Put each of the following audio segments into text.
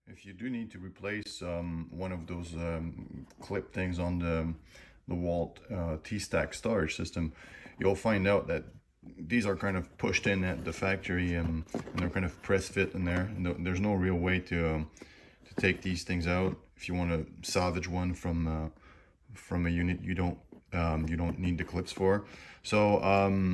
If you do need to replace one of those clip things on the DeWalt TStak storage system, you'll find out that these are kind of pushed in at the factory, and they're kind of press fit in there. And there's no real way to take these things out. If you want to salvage one from a unit you don't need the clips for. So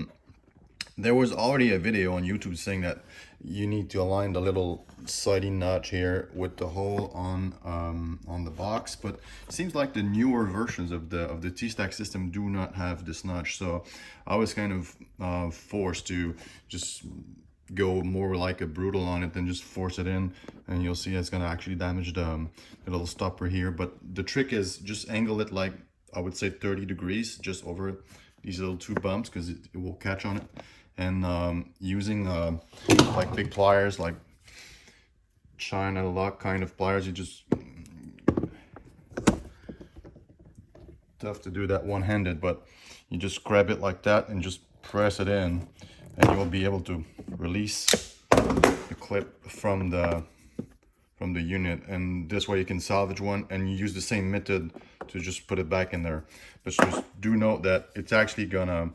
there was already a video on YouTube saying that you need to align the little sliding notch here with the hole on the box, but it seems like the newer versions of the TStak system do not have this notch. So I was kind of forced to just go more like a brutal on it than just force it in, and you'll see it's going to actually damage the little stopper here. But the trick is just angle it like, I would say 30 degrees just over these little two bumps, because it will catch on it. And using like big pliers, like China lock kind of pliers, you just tough to do that one-handed, but you just grab it like that and just press it in, and you will be able to release the clip from the unit. And this way you can salvage one, and you use the same method to just put it back in there. But just do note that it's actually gonna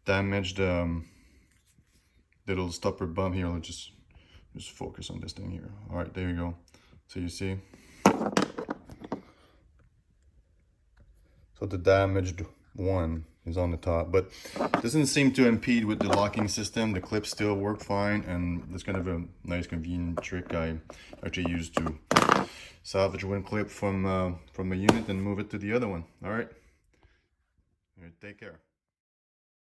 damage the little stopper bump here. Let's just focus on this thing here. All right, there you go. So you see, so the damaged one is on the top, but doesn't seem to impede with the locking system. The clips still work fine, and that's kind of a nice convenient trick I actually used to salvage one clip from a unit and move it to the other one. All right, take care.